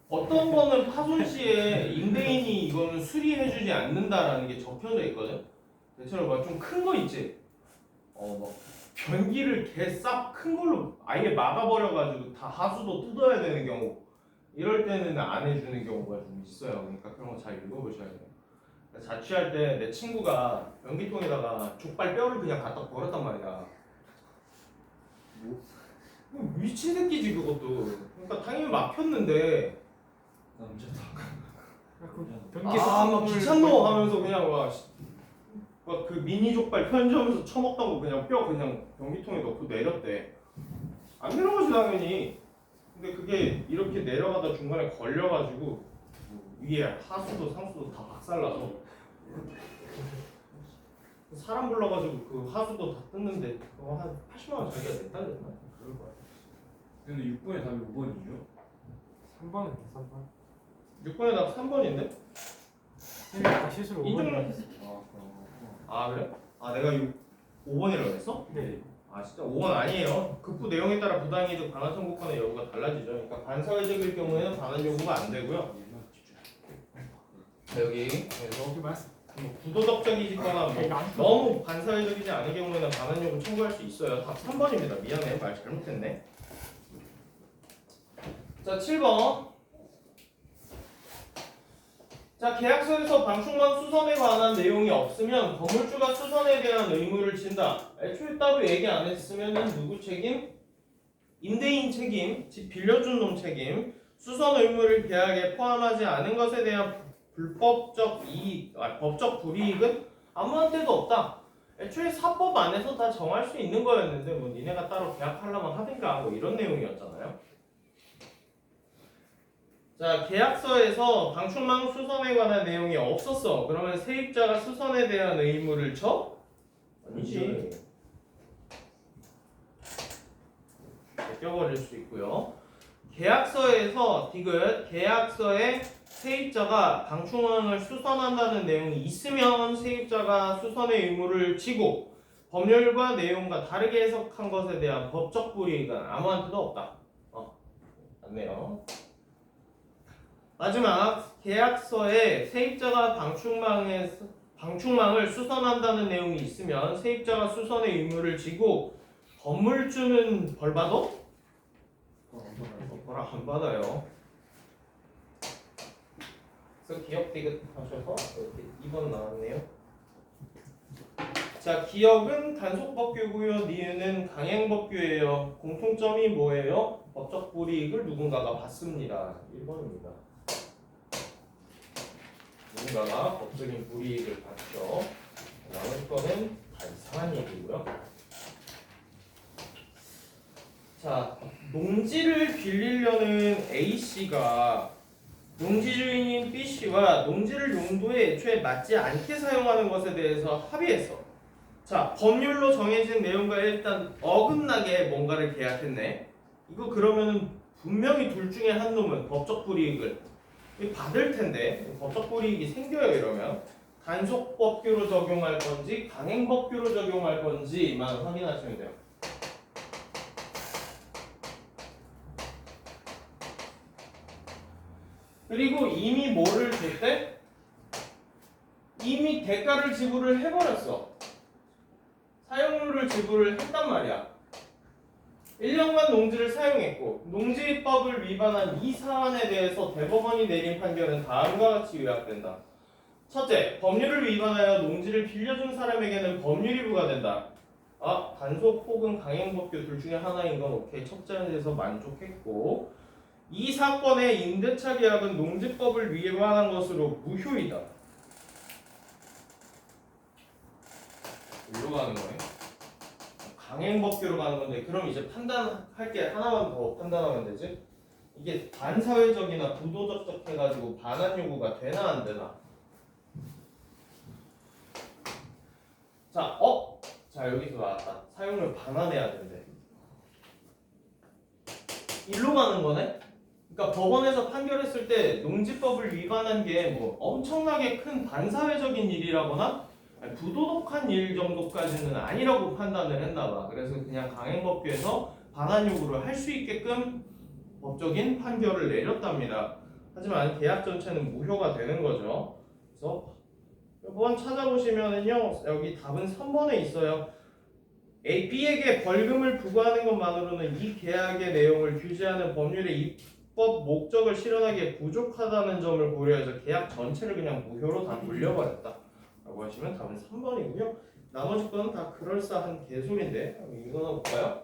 S1: 어떤 거는 파손 시에 임대인이 이거는 수리해주지 않는다라는 게 적혀져 있거든. 대체로 막 좀 큰 거 있지. 막 변기를 개싹 큰 걸로 아예 막아버려가지고 다 하수도 뜯어야 되는 경우. 이럴 때는 안 해주는 경우가 좀 있어요. 그러니까 그런 거 잘 읽어보셔야 돼요. 자취할 때 내 친구가 변기통에다가 족발 뼈를 그냥 갖다 버렸단 말이야. 미친 새끼지 그것도. 그러니까 당연히 막혔는데
S2: 남자다.
S1: 막 귀찮노 하면서 그냥 막 그 미니 족발 편의점에서 처먹던 거 그냥 뼈 그냥 변기통에 넣고 내렸대. 안 내려가지 당연히. 근데 그게 이렇게 내려가다 중간에 걸려가지고 위에 하수도 상수도 다 박살나서 사람 불러가지고 그 하수도 다 뜯는데 그거 한 80만 원 자기가 냈다 그랬나? 그럴 거야.
S2: 근데 6번의 답이 5번이죠?
S3: 3번은 3번.
S1: 6번에 답 3번인데?
S3: 쌤이 아까 실수로
S1: 인정.
S3: 5번이라고 했어.
S1: 아 그래? 내가 5번이라고 했어?
S3: 네.
S1: 아 진짜 5번 아니에요. 급부 내용에 따라 부당이득 반환 청구권의 여부가 달라지죠. 그러니까 반사회적일 경우에는 반환 요구가 안 되고요. 자, 여기 그래서
S3: 여기 말씀.
S1: 뭐 부도덕적이거나 뭐 너무 반사회적이지 않은 경우에는 반환 요구 청구할 수 있어요. 답 3번입니다. 미안해, 말 잘못했네. 자, 7번. 자, 계약서에서 방충망 수선에 관한 내용이 없으면 건물주가 수선에 대한 의무를 진다. 애초에 따로 얘기 안 했으면은 누구 책임? 임대인 책임, 집 빌려준 놈 책임. 수선 의무를 계약에 포함하지 않은 것에 대한 불법적 이익, 법적 불이익은 아무한테도 없다. 애초에 사법 안에서 다 정할 수 있는 거였는데 뭐 니네가 따로 계약하려면 하든가 뭐 이런 내용이었잖아요. 자, 계약서에서 방충망 수선에 관한 내용이 없었어. 그러면 세입자가 수선에 대한 의무를 져? 아니지. 껴버릴 수 있고요. 계약서에서 디귿 계약서에 세입자가 방충망을 수선한다는 내용이 있으면 세입자가 수선의 의무를 지고 법률과 내용과 다르게 해석한 것에 대한 법적 불이익은 아무한테도 없다. 맞네요. 마지막 계약서에 세입자가 방충망을 수선한다는 내용이 있으면 세입자가 수선의 의무를 지고 건물주는 벌 받아? 벌 안 받아요. 그래서 기억 디귿 하셔서 이렇게 2번 나왔네요. 자, 기억은 단속법규고요. 니은은 강행법규예요. 공통점이 뭐예요? 법적 불이익을 누군가가 받습니다. 1번입니다. 누군가가 법적인 불이익을 받죠. 나머지 거는 다 이상한 얘기고요. 자, 농지를 빌리려는 A씨가 농지 주인인 B씨와 농지를 용도에 애초에 맞지 않게 사용하는 것에 대해서 합의했어. 자, 법률로 정해진 내용과 일단 어긋나게 뭔가를 계약했네. 이거 그러면은 분명히 둘 중에 한 놈은 법적 불이익을 받을 텐데 법적 불이익이 생겨요. 이러면 단속법규로 적용할 건지 강행법규로 적용할 건지만 확인하시면 돼요. 그리고 이미 뭐를 줬대? 이미 대가를 지불을 해버렸어. 사용료를 지불을 했단 말이야. 1년간 농지를 사용했고 농지법을 위반한 이 사안에 대해서 대법원이 내린 판결은 다음과 같이 요약된다. 첫째, 법률을 위반하여 농지를 빌려준 사람에게는 법률이 부과된다. 단속 혹은 강행법규 둘 중에 하나인 건 오케이. 첫째에서 만족했고 이 사건의 임대차 계약은 농지법을 위반한 것으로 무효이다. 이리로 가는 거네. 강행법규로 가는 건데 그럼 이제 판단할 게 하나만 더 판단하면 되지. 이게 반사회적이나 부도덕적 해가지고 반환 요구가 되나 안 되나. 자 여기서 나왔다. 사용료 반환해야 된대. 일로 가는 거네. 그러니까 법원에서 판결했을 때 농지법을 위반한 게 뭐 엄청나게 큰 반사회적인 일이라거나 부도덕한 일 정도까지는 아니라고 판단을 했나봐. 그래서 그냥 강행법규에서 반환 요구를 할 수 있게끔 법적인 판결을 내렸답니다. 하지만 계약 전체는 무효가 되는 거죠. 그래서 이번 찾아보시면은요, 여기 답은 3번에 있어요. A, B에게 벌금을 부과하는 것만으로는 이 계약의 내용을 규제하는 법률의 입법 목적을 실현하기에 부족하다는 점을 고려해서 계약 전체를 그냥 무효로 다 돌려버렸다 라고 하시면 답은 3번이고요. 나머지 거는 다 그럴싸한 개소리인데 이거나 볼까요?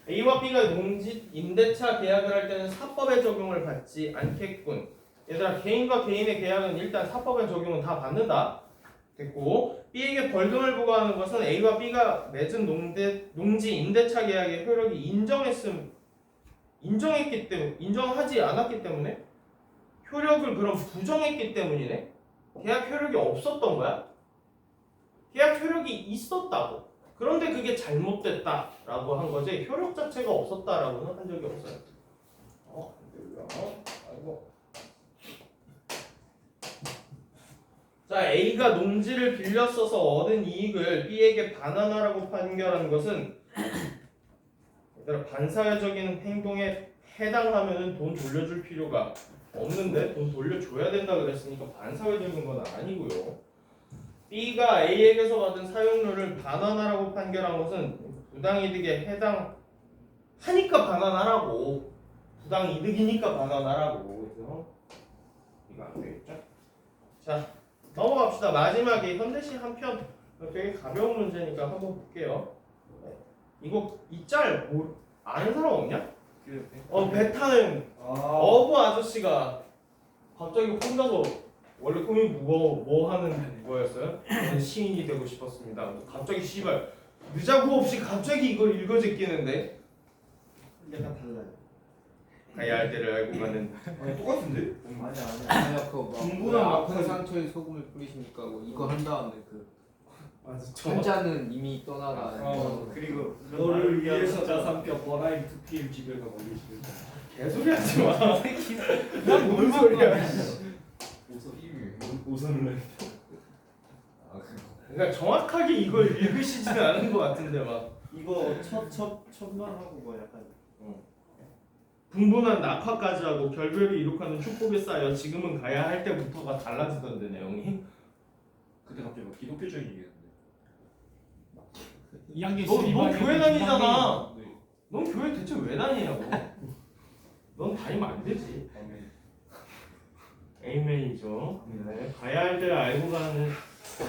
S1: A와 B가 농지 임대차 계약을 할 때는 사법의 적용을 받지 않겠군. 얘들아, 개인과 개인의 계약은 일단 사법의 적용은 다 받는다. 됐고, B에게 벌금을 부과하는 것은 A와 B가 맺은 농지 임대차 계약의 효력이 인정했기 때문에, 인정하지 않았기 때문에 효력을 그럼 부정했기 때문이네. 계약 효력이 없었던 거야? 계약 효력이 있었다고. 그런데 그게 잘못됐다라고 한 거지. 효력 자체가 없었다라고는 한 적이 없어요. 아이고. 자, A가 농지를 빌려 써서 얻은 이익을 B에게 반환하라고 판결하는 것은 얘들아, 반사회적인 행동에 해당하면은 돈 돌려줄 필요가 없는데 돈 돌려줘야 된다 그랬으니까 반사회적인 건 아니고요. B가 A에게서 받은 사용료를 반환하라고 판결한 것은 부당이득에 해당하니까 반환하라고, 부당이득이니까 반환하라고. 그래서 이거 안 되겠죠? 자, 넘어갑시다. 마지막에 현대시 한 편 되게 가벼운 문제니까 한번 볼게요. 이거 이 짤 뭐 아는 사람 없냐? 배 타는 어부 아저씨가 갑자기 혼자서 원래 꿈이 뭐 하는 거였어요? 저는 시인이 되고 싶었습니다. 갑자기 씨발 느자구 없이 갑자기 이걸 읽어 제끼는데
S4: 약간 달라요.
S1: 가야 할 때를 알고 가는.
S2: 아니 똑같은데?
S4: 아니야 그거 막
S2: 분분한
S4: 아픈
S2: 막판-
S4: 상처에 소금을 뿌리시니까 뭐 이거 한 다음에 그
S1: 맞아.
S4: 환자는 이미 떠나가.
S2: 그리고 너를 위해서 자산뼈 버라임 2PM 집에가 걸리시는
S1: 개소리 하지 마. 난뭔 소리야.
S2: 오선을
S1: 그러니까 정확하게 이걸 읽으시지는 않은 것 같은데 막
S5: 이거 첫만 하고 뭐 약간
S1: 분분한 낙화까지 하고 결별이 이룩하는 축복에 쌓여 지금은 가야 할 때부터가 달라지던데 내용이.
S2: 그때 갑자기 막 기독교적인 얘기했는데
S3: 2학년
S1: 너 교회 다니잖아.
S2: 네.
S1: 넌 교회 대체 왜 다니냐고. 넌 다니면 안 되지. 에이맨이죠. 네. 가야 할 때를 알고 가는,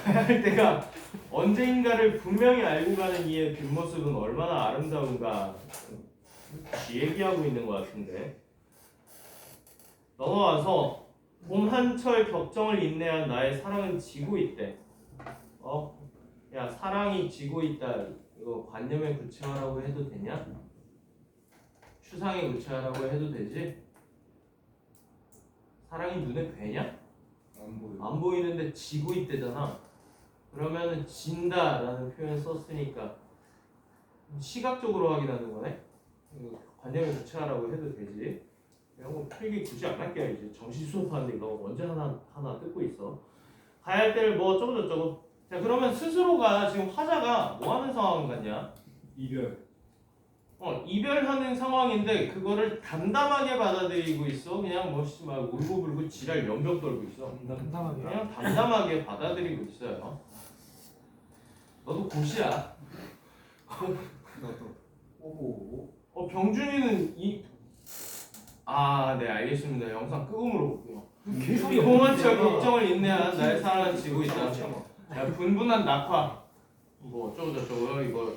S1: 가야 할 때가 언제인가를 분명히 알고 가는 이의 뒷모습은 얼마나 아름다운가. 지 얘기하고 있는 것 같은데. 넘어와서 봄 한철 격정을 인내한 나의 사랑은 지고 있대. 야, 사랑이 지고 있다. 이거 관념에 구체화라고 해도 되냐? 추상에 구체화라고 해도 되지? 사랑이 눈에 뵈냐?
S2: 안 보여.
S1: 안 보이는데 지고 있대잖아. 그러면은 진다라는 표현 썼으니까 시각적으로 확인하는 거네. 이거 관념에 구체화라고 해도 되지. 이런 거 필기 굳이 안 할게요. 이제 정시 수업하는데 이거 언제 하나 뜯고 있어. 가야 할 때를 뭐 어쩌고 저쩌고. 자, 그러면 스스로가 지금 화자가 뭐 하는 상황 같냐?
S2: 이별.
S1: 이별하는 상황인데 그거를 담담하게 받아들이고 있어. 그냥 막 울고불고 지랄 연병 떨고 있어.
S3: 담담하게.
S1: 그냥 담담하게 받아들이고 있어요. 너도 고시야.
S4: 너도.
S2: 오호.
S1: 병준이는 네, 알겠습니다. 영상 끄고 물어볼게요.
S3: 계속
S1: 봄한철 걱정을 인내한 나의 사랑은 지고 있다. 자, 분분한 낙화. 뭐 어쩌고 저쩌고 이거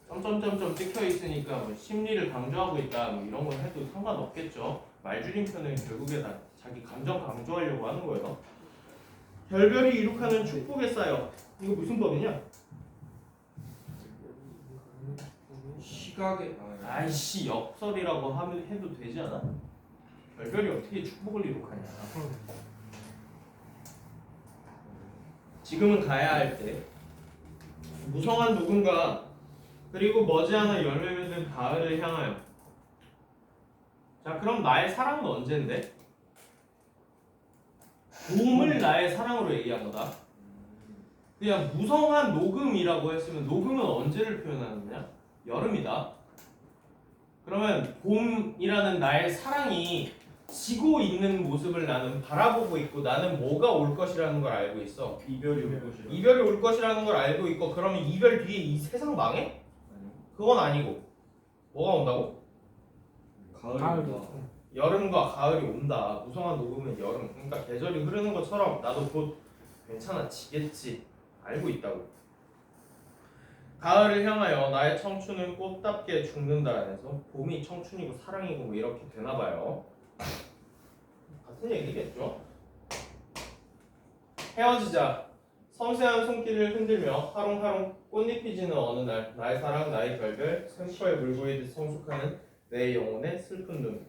S1: 점점점점 찍혀 있으니까 뭐 심리를 강조하고 있다. 뭐 이런 걸 해도 상관없겠죠. 말줄임표는 결국에 다 자기 감정 강조하려고 하는 거예요. 결별이 이룩하는 축복에 쌓여. 이거 무슨 법이냐?
S2: 시각에
S1: 아이씨, 역설이라고 하면 해도 되지 않아? 결별이 어떻게 축복을 이룩하냐? 지금은 가야 할 때 무성한 누군가 그리고 머지않아 열매 맺는 가을을 향하여. 자, 그럼 나의 사랑은 언제인데? 봄을 나의 사랑으로 얘기한 거다. 그냥 무성한 녹음이라고 했으면 녹음은 언제를 표현하는 거냐? 여름이다. 그러면 봄이라는 나의 사랑이 지고 있는 모습을 나는 바라보고 있고 나는 뭐가 올 것이라는 걸 알고 있어.
S2: 이별이 올 것이라.
S1: 이별이 올 것이라는 걸 알고 있고 그러면 이별 뒤에 이 세상 망해? 그건 아니고 뭐가 온다고?
S2: 가을이다.
S1: 여름과 가을이 온다. 무성한 녹음은 여름. 그러니까 계절이 흐르는 것처럼 나도 곧 괜찮아지겠지. 알고 있다고. 가을을 향하여 나의 청춘은 꽃답게 죽는다. 그래서 봄이 청춘이고 사랑이고 뭐 이렇게 되나 봐요. 같은 얘기겠죠. 헤어지자. 섬세한 손길을 흔들며 하롱하롱 꽃잎이 지는 어느 날 나의 사랑 나의 결별 샘퍼에 물 고이듯 성숙하는 내 영혼의 슬픈 눈.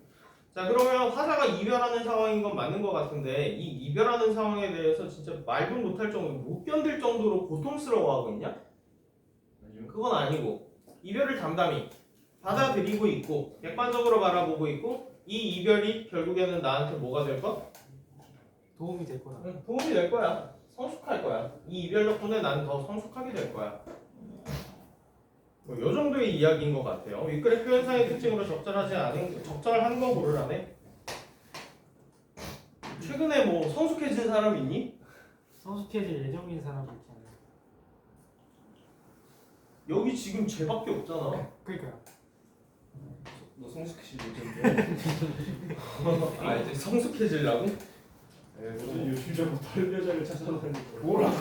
S1: 자, 그러면 화자가 이별하는 상황인 건 맞는 것 같은데 이 이별하는 상황에 대해서 진짜 말도 못할 정도로 못 견딜 정도로 고통스러워하고 있냐?
S2: 아니요.
S1: 그건 아니고 이별을 담담히 받아들이고 있고 객관적으로 바라보고 있고 이 이별이 결국에는 나한테 뭐가 될 거?
S3: 도움이 될 거야.
S1: 도움이 될 거야. 성숙할 거야. 이 이별 덕분에 난 더 성숙하게 될 거야. 요 정도의 이야기인 것 같아요. 윗글의 표현상의 특징으로 적절한 거 고르라네. 최근에 뭐 성숙해진 사람 있니?
S3: 성숙해질 예정인 사람도 있잖아요.
S1: 여기 지금 쟤밖에 없잖아.
S3: 그러니까요.
S2: 너 성숙해질 예정이야?
S1: 아 이제 성숙해지려고?
S2: 무슨 요즘 자꾸 다른 여자를 찾아다니고.
S1: 뭐라고?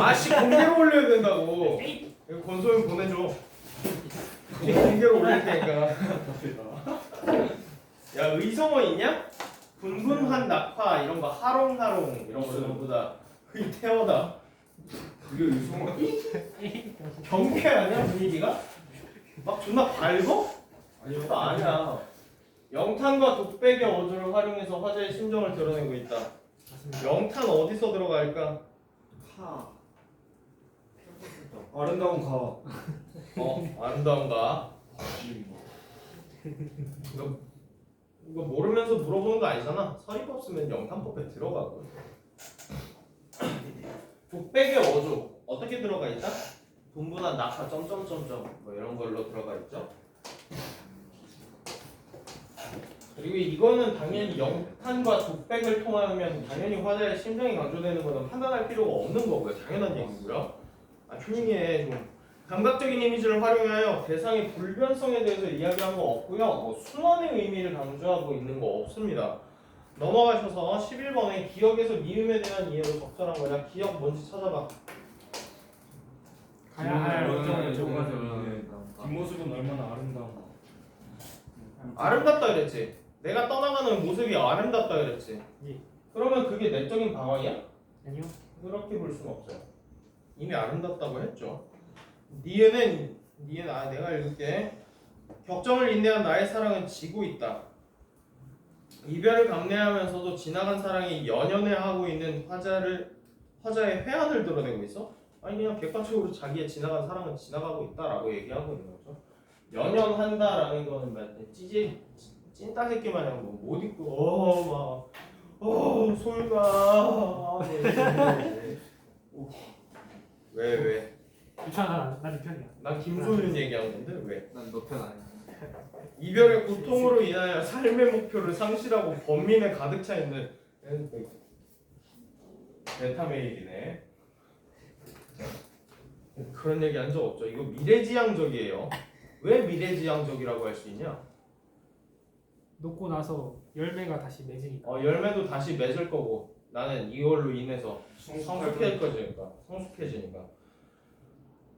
S1: 아씨 공개로 올려야 된다고. 이거 권소영 보내줘. 공개로 올릴 테니까. 야 의성어 있냐? 분분한 낙화 이런 거 하롱하롱 이런 거 전부 다 태어다.
S2: 그게 유성아.
S1: 경쾌 아니야 분위기가? 막 존나 밝어?
S2: 아니요.
S1: 아니야. 영탄과 독백의 어조를 활용해서 화제의 심정을 드러내고 있다.
S3: 맞습니다.
S1: 영탄 어디서 들어갈까?
S5: 카.
S2: 아름다운 가.
S1: 아름다운가? 이거 모르면서 물어보는 거 아니잖아. 서리가 없으면 영탄법에 들어가고. 독백의 어조 어떻게 들어가 있다? 분분한 낙하 점점점점 뭐 이런 걸로 들어가 있죠. 그리고 이거는 당연히 영탄과 독백을 통하면 당연히 화자의 심정이 강조되는 거는 판단할 필요가 없는 거고요. 당연한 얘기고요. 조용히 해 좀. 감각적인 이미지를 활용하여 대상의 불변성에 대해서 이야기한 거 없고요. 뭐 순환의 의미를 강조하고 있는 거 없습니다. 넘어가셔서 11번에 기억에서 미음에 대한 이해로 적절한 거냐. 기억 뭔지 찾아봐.
S3: 가야 할
S2: 뒷모습은 얼마나 아름다운가.
S1: 아름답다 그랬지. 내가 떠나가는 모습이 아름답다 그랬지.
S3: 예.
S1: 그러면 그게 내적인 방황이야?
S3: 아니요.
S1: 그렇게 볼 수는 없어요. 이미 아름답다고 했죠. 니에는 내가 읽을게. 격정을 인내한 나의 사랑은 지고 있다. 이별을 감내하면서도 지나간 사랑이 연연해하고 있는 화자의 회한을 드러내고 있어? 아니 그냥 객관적으로 자기의 지나간 사랑은 지나가고 있다라고 얘기하고 있는 거죠. 연연한다라는 거는 찐따 새끼 마냥 뭐 못 입고 솔가 왜?
S3: 유찬아 나 편이야.
S1: 난 김소윤 얘기한 건데 왜?
S4: 난 너 편 아니야.
S1: 이별의 고통으로 인하여 삶의 목표를 상실하고 번민에 가득 차 있는 베타메일이네. 그런 얘기 한 적 없죠. 이거 미래지향적이에요. 왜 미래지향적이라고 할 수 있냐?
S3: 녹고 나서 열매가 다시 맺으니까.
S1: 열매도 다시 맺을 거고 나는 이걸로 인해서 성숙해지니까.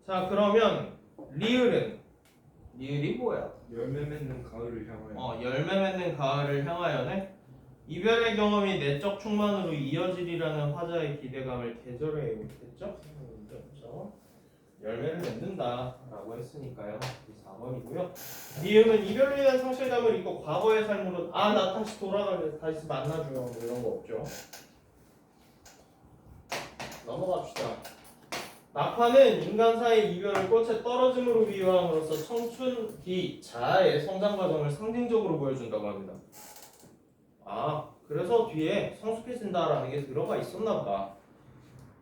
S1: 자 그러면 리을이 뭐야?
S2: 열매 맺는 가을을 향하여.
S1: 열매 맺는 가을을 향하여네. 이별의 경험이 내적 충만으로 이어지리라는 화자의 기대감을 계절에 못했죠? 그렇죠? 열매를 맺는다라고 했으니까요. 4번이고요. 니은은 이별로 인한 상실감을 잊고 과거의 삶으로 나 다시 돌아갈래, 다시 만나줘요 뭐 이런 거 없죠. 넘어갑시다. 낙화는 인간사의 이별을 꽃에 떨어짐으로 비유함으로써 청춘기 자아의 성장 과정을 상징적으로 보여준다고 합니다. 그래서 뒤에 성숙해진다라는 게 들어가 있었나 보다.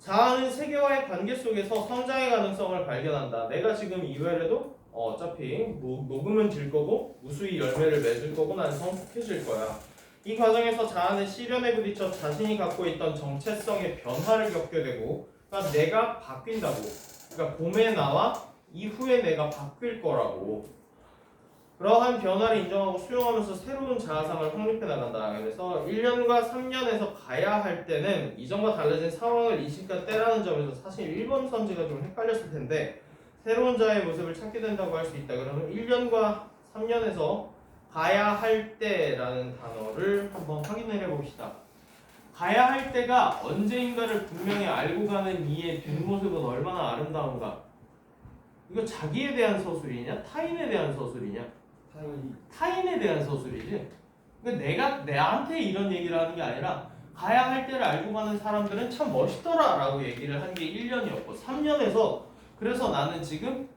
S1: 자아는 세계와의 관계 속에서 성장의 가능성을 발견한다. 내가 지금 이별해도 어차피 녹으면 질 거고 무수히 열매를 맺을 거고 난 성숙해질 거야. 이 과정에서 자아는 시련에 부딪혀 자신이 갖고 있던 정체성의 변화를 겪게 되고 그러니까 내가 바뀐다고. 그러니까 봄에 나와 이후에 내가 바뀔 거라고. 그러한 변화를 인정하고 수용하면서 새로운 자아상을 확립해 나간다. 그래서 1년과 3년에서 가야 할 때는 이전과 달라진 상황을 인식할 때라는 점에서 사실 1번 선지가 좀 헷갈렸을 텐데 새로운 자아의 모습을 찾게 된다고 할 수 있다. 그러면 1년과 3년에서 가야 할 때라는 단어를 한번 확인을 해봅시다. 가야 할 때가 언제인가를 분명히 알고 가는 이의 뒷모습은 얼마나 아름다운가. 이거 자기에 대한 서술이냐? 타인에 대한 서술이냐? 타인에 대한 서술이지. 그러니까 내가 내한테 이런 얘기를 하는 게 아니라 가야 할 때를 알고 가는 사람들은 참 멋있더라 라고 얘기를 한 게 1년이었고 3년에서 그래서 나는 지금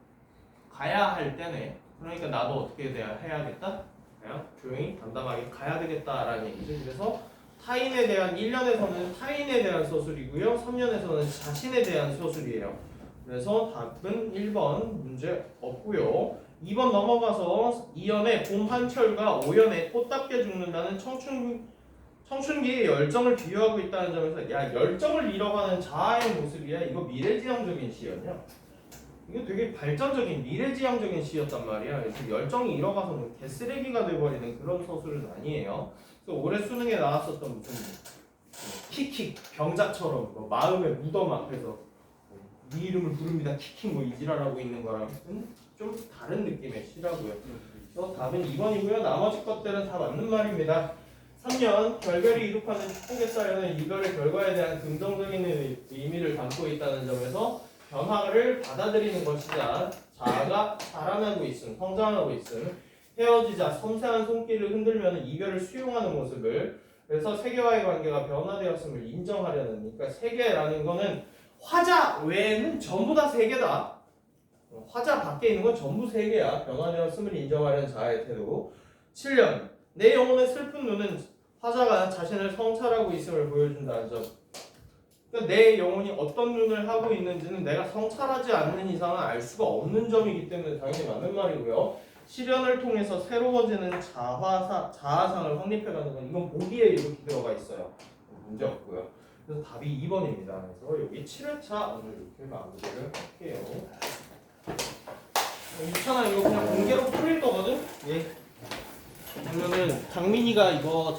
S1: 가야 할 때네. 그러니까 나도 어떻게 해야겠다? 그냥 조용히 담담하게 가야 되겠다라는 얘기죠. 그래서 타인에 대한 1년에서는 타인에 대한 서술이고요. 3년에서는 자신에 대한 서술이에요. 그래서 답은 1번 문제 없고요. 2번 넘어가서 2연에 봄 한철과 5연에 꽃답게 죽는다는 청춘기의 열정을 비유하고 있다는 점에서 야 열정을 잃어가는 자아의 모습이야. 이거 미래지향적인 시였냐? 이거 되게 발전적인 미래지향적인 시였단 말이야. 그래서 열정이 잃어가서 뭐 개쓰레기가 돼버리는 그런 서술은 아니에요. 그래서 올해 수능에 나왔었던 무슨 킥킥 병자처럼 뭐 마음의 무덤 앞에서 네 이름을 부릅니다 킥킥 뭐 이지랄하고 있는 거랑은 좀 다른 느낌의 시라고요. 그래서 답은 2번이고요. 나머지 것들은 다 맞는 말입니다. 3년 결별이 이룩하는 축복의 사연은 이별의 결과에 대한 긍정적인 의미를 담고 있다는 점에서 변화를 받아들이는 것이자 자아가 자라나고 있음, 성장하고 있음, 헤어지자 섬세한 손길을 흔들면 이별을 수용하는 모습을, 그래서 세계와의 관계가 변화되었음을 인정하려는, 그러니까 세계라는 거는 화자 외에는 전부 다 세계다. 화자 밖에 있는 건 전부 세계야. 변화되었음을 인정하려는 자아의 태도. 7년 내 영혼의 슬픈 눈은 화자가 자신을 성찰하고 있음을 보여준다는 점. 그러니까 내 영혼이 어떤 눈을 하고 있는지는 내가 성찰하지 않는 이상은 알 수가 없는 점이기 때문에 당연히 맞는 말이고요. 실현을 통해서 새로워지는 자아상을 확립해가는 건 이건 보기에 이렇게 들어가 있어요. 문제 없고요. 그래서 답이 2번입니다. 그래서 여기 7회차 오늘 이렇게 마무리를 할게요. 유찬아 이거 그냥 공개로 풀릴 거거든? 예. 그러면은 장민이가 이거